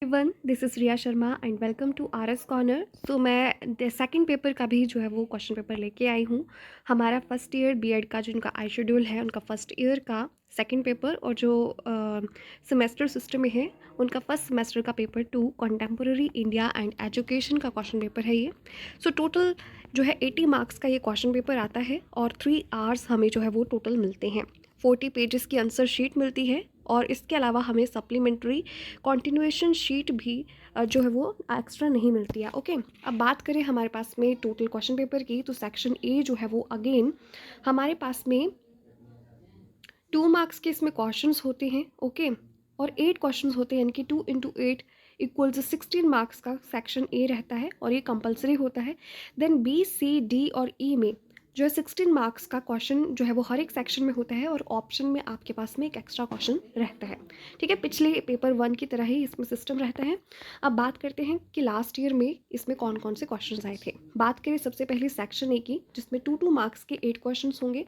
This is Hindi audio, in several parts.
Everyone, this is Riya Sharma and welcome to R S corner. तो मैं सेकंड पेपर का भी जो है वो क्वेश्चन पेपर लेके आई हूँ। हमारा फर्स्ट ईयर बीएड का जो उनका आई शेड्यूल है, उनका फर्स्ट ईयर का सेकंड पेपर, और जो सेमेस्टर सिस्टम में है उनका फर्स्ट सेमेस्टर का paper 2 contemporary India and education का क्वेश्चन पेपर है ये। सो टोटल जो है 80 मार्क्स का ये क्वेश्चन पेपर आता है और 3 आवर्स हमें जो है वो टोटल मिलते हैं। 40 पेजेस की आंसर शीट मिलती है और इसके अलावा हमें सप्लीमेंट्री कॉन्टिन्यूएशन शीट भी जो है वो एक्स्ट्रा नहीं मिलती है। ओके, अब बात करें हमारे पास में टोटल क्वेश्चन पेपर की, तो सेक्शन ए जो है वो अगेन हमारे पास में 2 मार्क्स के इसमें क्वेश्चंस होते हैं। ओके, और 8 क्वेश्चंस होते हैं, यानी कि 2 इंटू 8 इक्वल्स 16 मार्क्स का सेक्शन ए रहता है और ये कंपलसरी होता है। देन बी, सी, डी और ई में जो है 16 मार्क्स का क्वेश्चन जो है वो हर एक सेक्शन में होता है और ऑप्शन में आपके पास में एक एक्स्ट्रा क्वेश्चन रहता है। ठीक है, पिछले पेपर 1 की तरह ही इसमें सिस्टम रहता है। अब बात करते हैं कि लास्ट ईयर में इसमें कौन कौन से क्वेश्चन आए थे। बात करें सबसे पहले सेक्शन ए की, जिसमें 2 मार्क्स के 8 क्वेश्चन होंगे।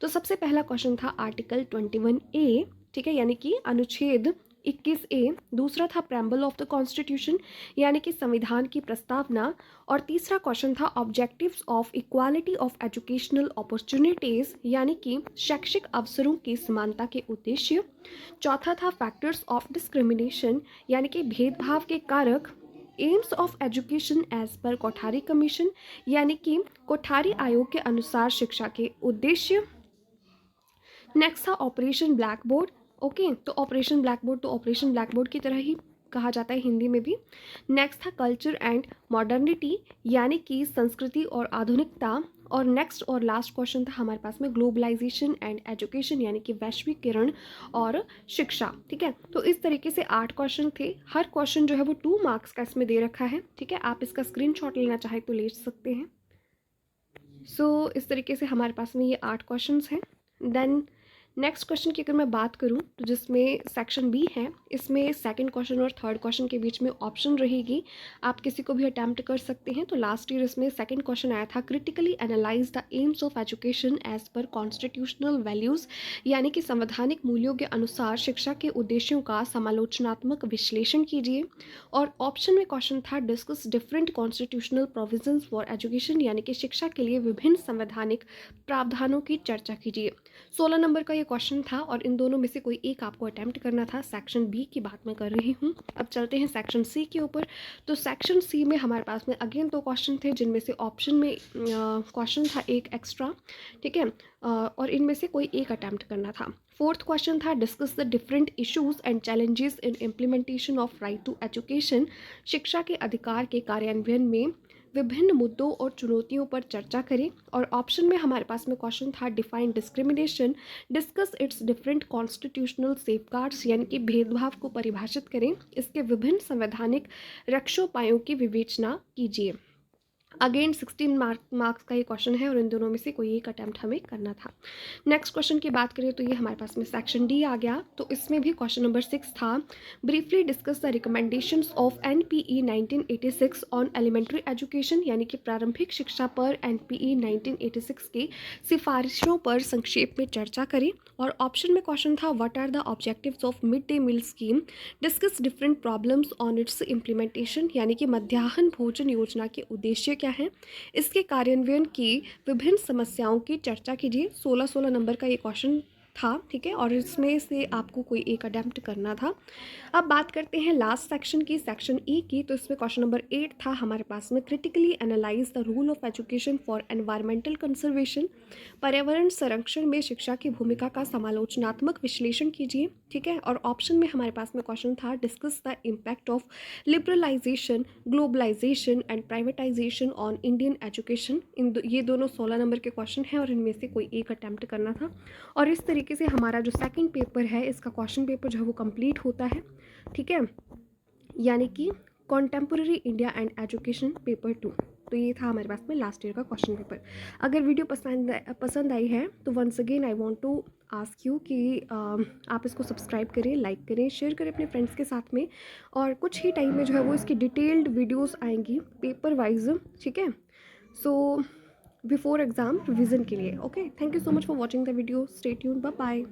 तो सबसे पहला क्वेश्चन था आर्टिकल 21A, ठीक है, यानी कि अनुच्छेद 21A। दूसरा था प्रेम्बल ऑफ द कॉन्स्टिट्यूशन, यानी कि संविधान की प्रस्तावना। और तीसरा क्वेश्चन था objectives of equality of educational opportunities, यानी कि शैक्षिक अवसरों की समानता के उद्देश्य। चौथा था फैक्टर्स ऑफ डिस्क्रिमिनेशन, यानी कि भेदभाव के कारक। एम्स ऑफ एजुकेशन एज पर कोठारी कमीशन, यानी कि कोठारी आयोग के अनुसार शिक्षा के उद्देश्य। नेक्स्ट था ऑपरेशन ब्लैक बोर्ड। ओके, तो ऑपरेशन ब्लैक बोर्ड की तरह ही कहा जाता है हिंदी में भी। नेक्स्ट था कल्चर एंड मॉडर्निटी, यानी कि संस्कृति और आधुनिकता। और नेक्स्ट और लास्ट क्वेश्चन था हमारे पास में ग्लोबलाइजेशन एंड एजुकेशन, यानी कि वैश्वीकरण और शिक्षा। ठीक है, तो इस तरीके से 8 क्वेश्चन थे। हर क्वेश्चन जो है वो 2 मार्क्स का इसमें दे रखा है। ठीक है, आप इसका स्क्रीनशॉट लेना चाहे तो ले सकते हैं। सो इस तरीके से हमारे पास में ये 8 क्वेश्चंस हैं। देन नेक्स्ट क्वेश्चन की अगर मैं बात करूं, तो जिसमें सेक्शन बी है, इसमें सेकंड क्वेश्चन और थर्ड क्वेश्चन के बीच में ऑप्शन रहेगी। आप किसी को भी अटैम्प्ट कर सकते हैं। तो लास्ट ईयर इसमें सेकंड क्वेश्चन आया था, critically analyse the aims of education as per constitutional values, यानी कि संवैधानिक मूल्यों के अनुसार शिक्षा के उद्देश्यों का समालोचनात्मक विश्लेषण कीजिए। और ऑप्शन में क्वेश्चन था discuss different constitutional provisions for education, यानी कि शिक्षा के लिए विभिन्न संवैधानिक प्रावधानों की चर्चा कीजिए। 16 नंबर का ये क्वेश्चन था और इन दोनों में से कोई एक आपको अटैम्प्ट करना था। सेक्शन बी की बात मैं कर रही हूँ। अब चलते हैं सेक्शन सी के ऊपर। तो सेक्शन सी में हमारे पास में अगेन 2 क्वेश्चन थे, जिनमें से ऑप्शन में क्वेश्चन था एक एक्स्ट्रा। ठीक है, और इनमें से कोई एक अटैम्प्ट करना था। फोर्थ क्वेश्चन था discuss the different issues and challenges in implementation of right to education, शिक्षा के अधिकार के कार्यान्वयन में विभिन्न मुद्दों और चुनौतियों पर चर्चा करें। और ऑप्शन में हमारे पास में क्वेश्चन था define discrimination, discuss it's different constitutional safeguards, यानी कि भेदभाव को परिभाषित करें, इसके विभिन्न संवैधानिक रक्षोपायों की विवेचना कीजिए। अगेन 16 मार्क्स का ये क्वेश्चन है और इन दोनों में से कोई एक अटैम्प्ट हमें करना था। नेक्स्ट क्वेश्चन की बात करें तो ये हमारे पास में सेक्शन डी आ गया। तो इसमें भी क्वेश्चन नंबर 6 था, briefly discuss the recommendations of NPE 1986 on elementary education, यानी कि प्रारंभिक शिक्षा पर एनपीई 1986 की सिफारिशों पर संक्षेप में चर्चा करें। और ऑप्शन में क्वेश्चन था what are the objectives of mid day meal scheme, discuss different problems on its implementation, यानी कि मध्याह्न भोजन योजना के उद्देश्य क्या है, इसके कार्यान्वयन की विभिन्न समस्याओं की चर्चा कीजिए। 16 नंबर का ये क्वेश्चन था। ठीक है, और इसमें से आपको कोई एक अटैम्प्ट करना था। अब बात करते हैं लास्ट सेक्शन की, सेक्शन ई की। तो इसमें क्वेश्चन नंबर 8 था हमारे पास में, critically analyse the rule of education for environmental conservation, पर्यावरण संरक्षण में शिक्षा की भूमिका का समालोचनात्मक विश्लेषण कीजिए। ठीक है, और ऑप्शन में हमारे पास में क्वेश्चन था discuss the impact of liberalization, globalization and privatization on Indian education. ये दोनों 16 नंबर के क्वेश्चन हैं और इनमें से कोई एक अटैम्प्ट करना था। और इस तरीके से हमारा जो सेकंड पेपर है, इसका क्वेश्चन पेपर जो है वो कंप्लीट होता है। ठीक है, यानी कि contemporary India and education paper 2। तो ये था हमारे पास में लास्ट ईयर का क्वेश्चन पेपर। अगर वीडियो पसंद आई है तो once again I want to ask you कि आप इसको सब्सक्राइब करें, लाइक करें, शेयर करें अपने फ्रेंड्स के साथ में। और कुछ ही टाइम में जो है वो इसकी डिटेल्ड वीडियोस आएंगी पेपर वाइज। ठीक है, सो बिफोर एग्जाम रिविजन के लिए। Okay, thank you so much for watching the video, stay tuned, bye bye.